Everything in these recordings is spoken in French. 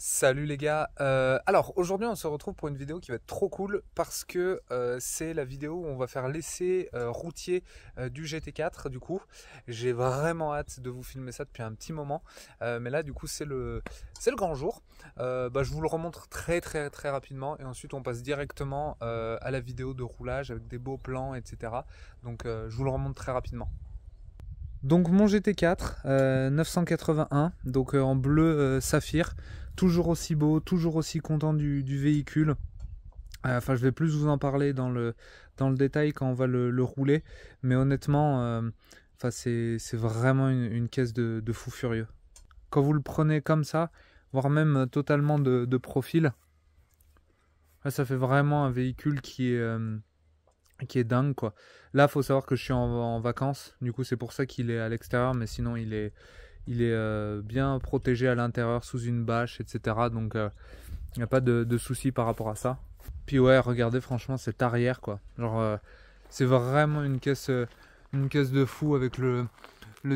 Salut les gars, alors aujourd'hui on se retrouve pour une vidéo qui va être trop cool parce que c'est la vidéo où on va faire l'essai routier du GT4 du coup. J'ai vraiment hâte de vous filmer ça depuis un petit moment, mais là du coup c'est le grand jour. Je vous le remontre très rapidement et ensuite on passe directement à la vidéo de roulage avec des beaux plans etc. Donc je vous le remonte très rapidement. Donc mon GT4 981, donc en bleu saphir, toujours aussi beau, toujours aussi content du véhicule. Enfin je vais plus vous en parler dans le détail quand on va le rouler, mais honnêtement c'est vraiment une caisse de fou furieux. Quand vous le prenez comme ça, voire même totalement de profil, ça fait vraiment un véhicule qui est dingue quoi. Là faut savoir que je suis en vacances, du coup c'est pour ça qu'il est à l'extérieur, mais sinon il est bien protégé à l'intérieur sous une bâche etc. Donc il n'y a pas de souci par rapport à ça. Puis ouais, regardez franchement cette arrière quoi, genre c'est vraiment une caisse de fou avec le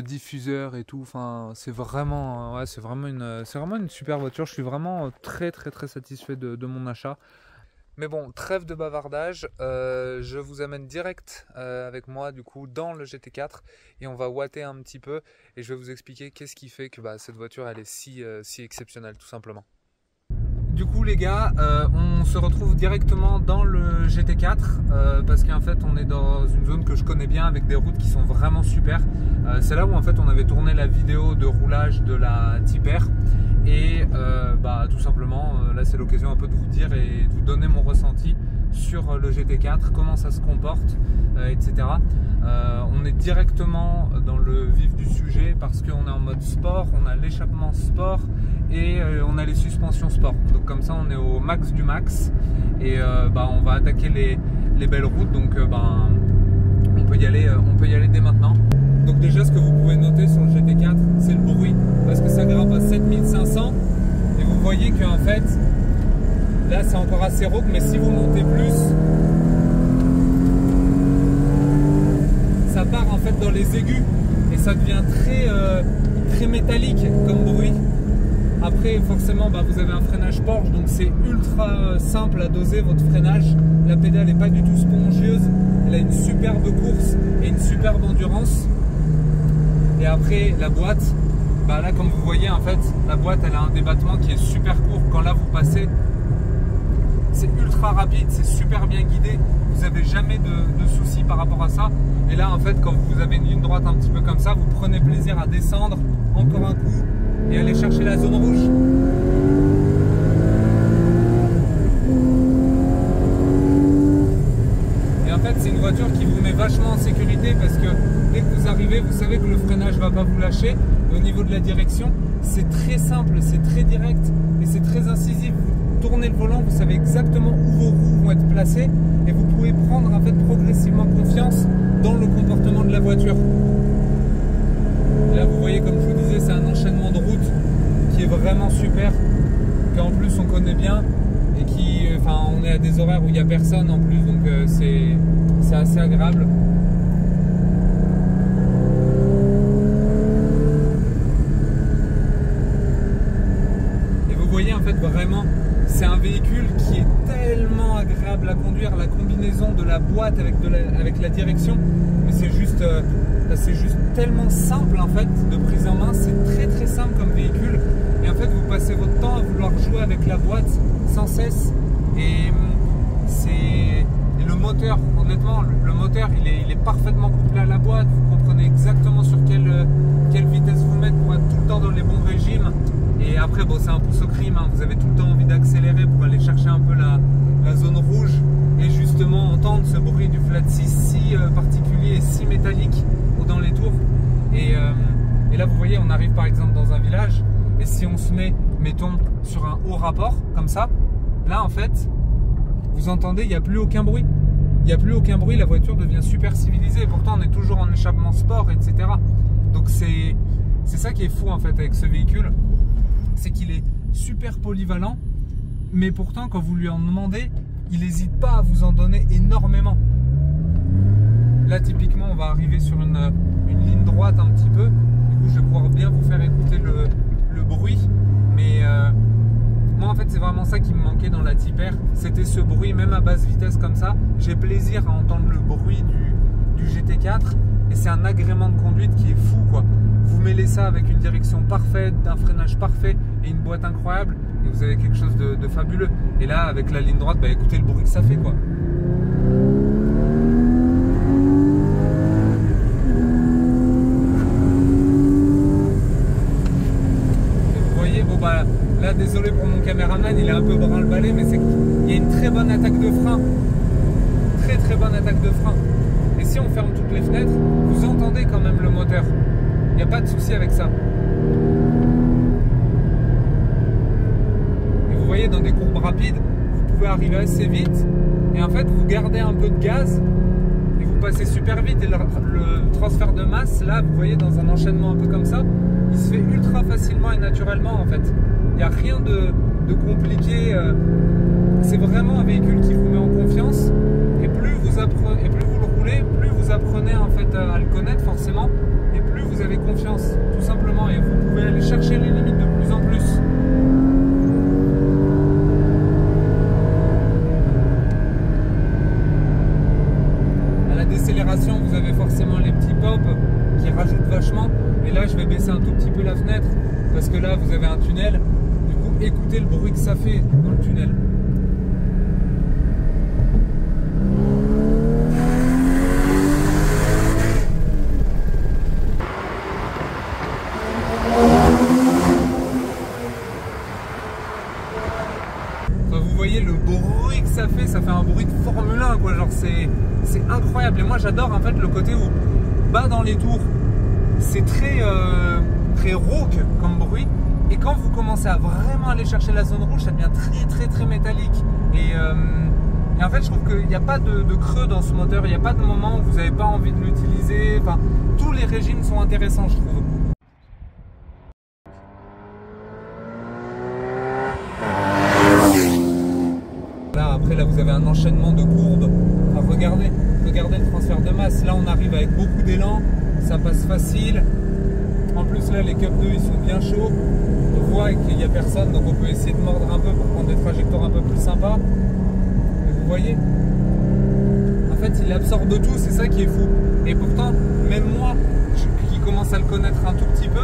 diffuseur et tout. Enfin c'est vraiment ouais, c'est vraiment une super voiture. Je suis vraiment très satisfait de mon achat. Mais bon, trêve de bavardage, je vous amène direct avec moi du coup dans le GT4 et on va ouater un petit peu et je vais vous expliquer qu'est-ce qui fait que cette voiture elle est si exceptionnelle tout simplement. Du coup les gars, on se retrouve directement dans le GT4 parce qu'en fait on est dans une zone que je connais bien avec des routes qui sont vraiment super. C'est là où en fait on avait tourné la vidéo de roulage de la Tipper. Et tout simplement là c'est l'occasion un peu de vous dire et de vous donner mon ressenti sur le GT4, comment ça se comporte etc. On est directement dans le vif du sujet parce qu'on est en mode sport, on a l'échappement sport et on a les suspensions sport, donc comme ça on est au max du max et on va attaquer les belles routes, donc on peut y aller dès maintenant. Donc déjà ce que vous pouvez noter sur le GT4 c'est le bruit parce que ça grimpe à 7500 et vous voyez qu'en fait là c'est encore assez rauque, mais si vous montez plus ça part en fait dans les aigus et ça devient très métallique comme bruit. Après forcément vous avez un freinage Porsche, donc c'est ultra simple à doser votre freinage. La pédale n'est pas du tout spongieuse, elle a une superbe course et une superbe endurance. Et après la boîte, là comme vous voyez en fait la boîte elle a un débattement qui est super court. Quand là vous passez, c'est ultra rapide, c'est super bien guidé, vous n'avez jamais de soucis par rapport à ça. Et là en fait quand vous avez une ligne droite un petit peu comme ça, vous prenez plaisir à descendre encore un coup et aller chercher la zone rouge. Et en fait c'est une voiture qui vous met vachement en sécurité parce que dès que vous arrivez, vous savez que le freinage ne va pas vous lâcher. Et au niveau de la direction, c'est très simple, c'est très direct et c'est très incisif. Vous tournez le volant, vous savez exactement où vos roues vont être placées et vous pouvez prendre en fait progressivement confiance dans le comportement de la voiture. Et là vous voyez, comme je vous disais, c'est un enchaînement de routes qui est vraiment super, qu'en plus on connaît bien et on est à des horaires où il n'y a personne en plus, donc c'est assez agréable. En fait vraiment c'est un véhicule qui est tellement agréable à conduire, la combinaison de la boîte avec la direction, mais c'est juste tellement simple en fait de prise en main, c'est très simple comme véhicule et en fait vous passez votre temps à vouloir jouer avec la boîte sans cesse et le moteur, honnêtement le moteur il est parfaitement couplé à la boîte, vous comprenez exactement sur quelle vitesse vous mettre pour être tout le temps dans les bons régimes. Et après c'est un pouce au crime, vous avez tout le temps envie d'accélérer pour aller chercher un peu la zone rouge et justement entendre ce bruit du flat 6 si particulier et si métallique dans les tours. Et là vous voyez on arrive par exemple dans un village et si on se met, mettons, sur un haut rapport comme ça, là en fait vous entendez, il n'y a plus aucun bruit. Il n'y a plus aucun bruit, la voiture devient super civilisée et pourtant on est toujours en échappement sport etc. Donc c'est ça qui est fou en fait avec ce véhicule, c'est qu'il est super polyvalent, mais pourtant quand vous lui en demandez, il n'hésite pas à vous en donner énormément. Là typiquement on va arriver sur une ligne droite un petit peu, du coup je vais pouvoir bien vous faire écouter le bruit, mais vraiment ça qui me manquait dans la Tipper, c'était ce bruit, même à basse vitesse comme ça. J'ai plaisir à entendre le bruit du GT4 et c'est un agrément de conduite qui est fou quoi. Vous mêlez ça avec une direction parfaite, un freinage parfait et une boîte incroyable et vous avez quelque chose de fabuleux. Et là avec la ligne droite, bah, écoutez le bruit que ça fait quoi. Bah, là désolé pour mon caméraman, il est un peu brin-le-balai, mais c'est qu'il y a une très bonne attaque de frein, très bonne attaque de frein. Et si on ferme toutes les fenêtres, vous entendez quand même le moteur, il n'y a pas de souci avec ça. Et vous voyez, dans des courbes rapides, vous pouvez arriver assez vite et en fait vous gardez un peu de gaz et vous passez super vite. Et le transfert de masse, là vous voyez, dans un enchaînement un peu comme ça, il se fait ultra facilement et naturellement en fait. Il n'y a rien de compliqué. C'est vraiment un véhicule qui vous met en confiance. Et plus vous le roulez, plus vous apprenez en fait à le connaître forcément. Et plus vous avez confiance, tout simplement. Et vous pouvez aller chercher les limites de plus en plus. À la décélération, vous avez forcément les petits pops qui rajoutent vachement. Et là je vais baisser un tout petit peu la fenêtre parce que là vous avez un tunnel. Du coup écoutez le bruit que ça fait dans le tunnel. Enfin, vous voyez le bruit que ça fait un bruit de Formule 1 quoi, genre c'est incroyable. Et moi j'adore en fait le côté où bas dans les tours c'est très rauque comme bruit et quand vous commencez à vraiment aller chercher la zone rouge ça devient très métallique et en fait je trouve qu'il n'y a pas de creux dans ce moteur, il n'y a pas de moment où vous n'avez pas envie de l'utiliser. Enfin, tous les régimes sont intéressants je trouve. Là après là vous avez un enchaînement de courbes. Alors, regardez le transfert de masse, là on arrive avec beaucoup d'élan. Ça passe facile. En plus là les Cup 2 ils sont bien chauds. On voit qu'il n'y a personne donc on peut essayer de mordre un peu pour prendre des trajectoires un peu plus sympas. Et vous voyez, en fait il absorbe tout, c'est ça qui est fou. Et pourtant même moi qui commence à le connaître un tout petit peu,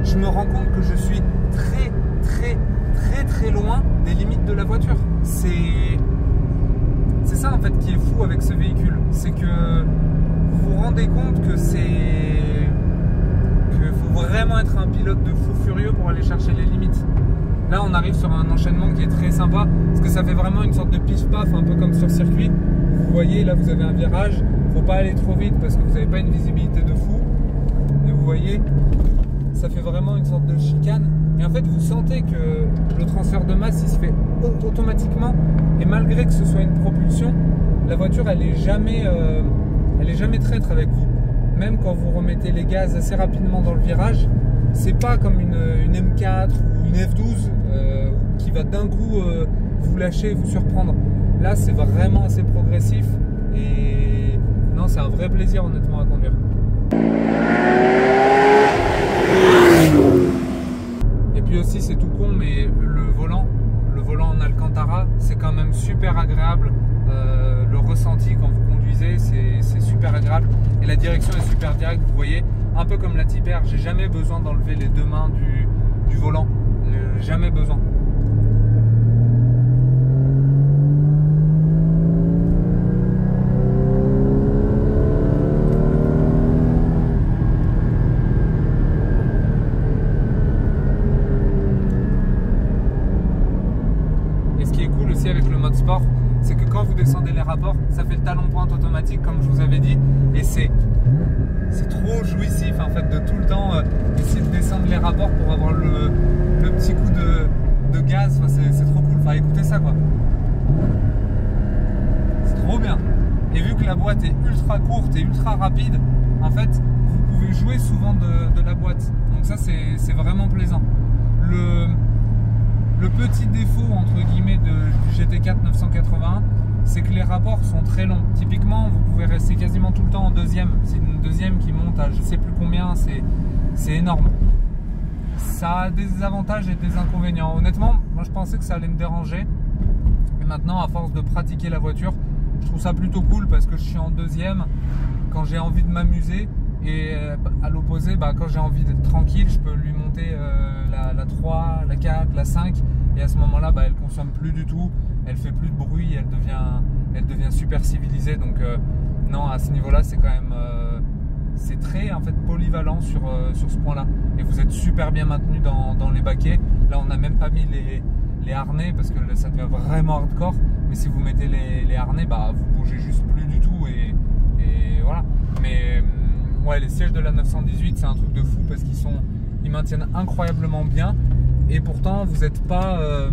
je me rends compte que je suis très loin des limites de la voiture. C'est ça en fait qui est fou avec ce véhicule, c'est que vous vous rendez compte que faut vraiment être un pilote de fou furieux pour aller chercher les limites. Là on arrive sur un enchaînement qui est très sympa parce que ça fait vraiment une sorte de pif-paf un peu comme sur circuit. Vous voyez là vous avez un virage, faut pas aller trop vite parce que vous n'avez pas une visibilité de fou. Mais vous voyez, ça fait vraiment une sorte de chicane. Et en fait vous sentez que le transfert de masse il se fait automatiquement et malgré que ce soit une propulsion, la voiture elle est jamais traître avec vous. Même quand vous remettez les gaz assez rapidement dans le virage, c'est pas comme une M4 ou une F12 qui va d'un coup vous lâcher, vous surprendre. Là c'est vraiment assez progressif et non c'est un vrai plaisir honnêtement à conduire. Et puis aussi c'est tout con mais le volant en Alcantara c'est quand même super agréable. Le ressenti quand vous conduisez c'est super agréable et la direction est super directe. Vous voyez, un peu comme la Tipper, j'ai jamais besoin d'enlever les deux mains du volant, jamais besoin. Et ce qui est cool aussi avec le mode sport, c'est que quand vous descendez les rapports, ça fait le talon-pointe automatique comme je vous avais dit et c'est trop jouissif en fait de tout le temps essayer de descendre les rapports pour avoir le petit coup de gaz. Enfin, c'est trop cool, enfin écoutez ça quoi, c'est trop bien. Et vu que la boîte est ultra courte et ultra rapide, en fait vous pouvez jouer souvent de la boîte, donc ça c'est vraiment plaisant. Le petit défaut entre guillemets du GT4 981, c'est que les rapports sont très longs. Typiquement, vous pouvez rester quasiment tout le temps en deuxième. C'est une deuxième qui monte à je sais plus combien, c'est énorme. ça a des avantages et des inconvénients. Honnêtement, moi je pensais que ça allait me déranger. Et maintenant, à force de pratiquer la voiture, je trouve ça plutôt cool parce que je suis en deuxième quand j'ai envie de m'amuser. Et à l'opposé, quand j'ai envie d'être tranquille, je peux lui monter la 3, la 4, la 5. Et à ce moment-là, elle consomme plus du tout. Elle fait plus de bruit. Elle devient super civilisée. Donc non, à ce niveau-là, c'est quand même... c'est très en fait polyvalent sur ce point-là. Et vous êtes super bien maintenu dans les baquets. Là, on n'a même pas mis les harnais parce que ça devient vraiment hardcore. Mais si vous mettez les harnais, vous bougez juste plus du tout. Et voilà. Mais... ouais, les sièges de la 918, c'est un truc de fou parce qu'ils maintiennent incroyablement bien et pourtant vous n'êtes pas,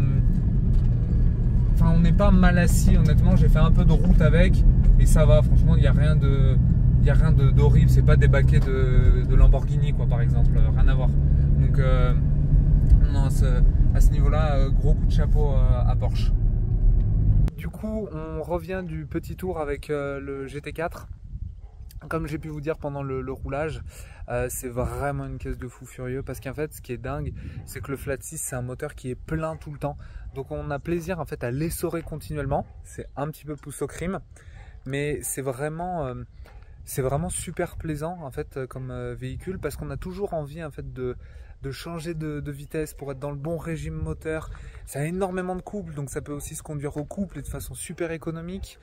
on n'est pas mal assis. Honnêtement, j'ai fait un peu de route avec et ça va. Franchement, il n'y a rien d'horrible. C'est pas des baquets de Lamborghini quoi, par exemple, rien à voir. Donc non, à ce niveau-là, gros coup de chapeau à Porsche. Du coup, on revient du petit tour avec le GT4. Comme j'ai pu vous dire pendant le roulage, c'est vraiment une caisse de fou furieux parce qu'en fait ce qui est dingue, c'est que le Flat 6 c'est un moteur qui est plein tout le temps. Donc on a plaisir en fait à l'essorer continuellement. C'est un petit peu pouce au crime, mais c'est vraiment super plaisant en fait comme véhicule parce qu'on a toujours envie en fait de changer de vitesse pour être dans le bon régime moteur. Ça a énormément de couple, donc ça peut aussi se conduire au couple et de façon super économique.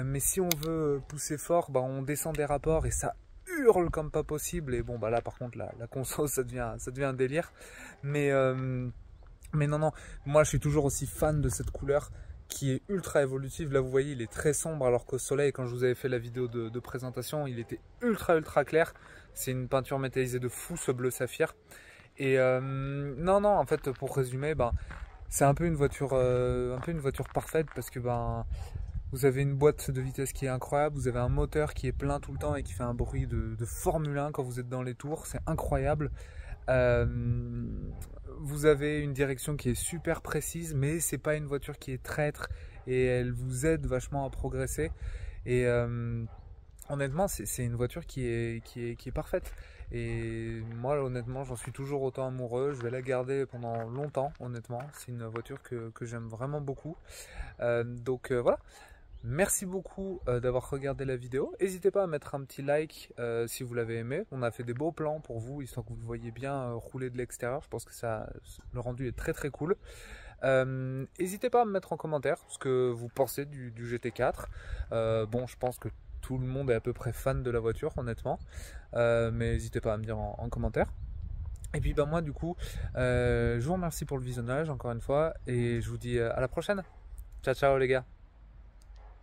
Mais si on veut pousser fort, on descend des rapports et ça hurle comme pas possible. Et bon, là par contre, la conso, ça devient un délire. Mais non, moi je suis toujours aussi fan de cette couleur qui est ultra évolutive. Là vous voyez, il est très sombre alors qu'au soleil, quand je vous avais fait la vidéo de présentation, il était ultra clair. C'est une peinture métallisée de fou, ce bleu saphir. Et non, en fait, pour résumer, c'est un peu une voiture parfaite parce que vous avez une boîte de vitesse qui est incroyable, vous avez un moteur qui est plein tout le temps et qui fait un bruit de Formule 1 quand vous êtes dans les tours, c'est incroyable. Vous avez une direction qui est super précise, mais c'est pas une voiture qui est traître et elle vous aide vachement à progresser. Et honnêtement, c'est une voiture qui est parfaite. Et moi, honnêtement, j'en suis toujours autant amoureux. Je vais la garder pendant longtemps, honnêtement. C'est une voiture que j'aime vraiment beaucoup. Donc voilà. Merci beaucoup d'avoir regardé la vidéo. N'hésitez pas à mettre un petit like si vous l'avez aimé. On a fait des beaux plans pour vous, histoire que vous le voyez bien rouler de l'extérieur. Je pense que le rendu est très cool. N'hésitez pas à me mettre en commentaire ce que vous pensez du GT4. Bon, je pense que tout le monde est à peu près fan de la voiture, honnêtement. Mais n'hésitez pas à me dire en commentaire. Et puis moi du coup, je vous remercie pour le visionnage encore une fois. Et je vous dis à la prochaine. Ciao les gars.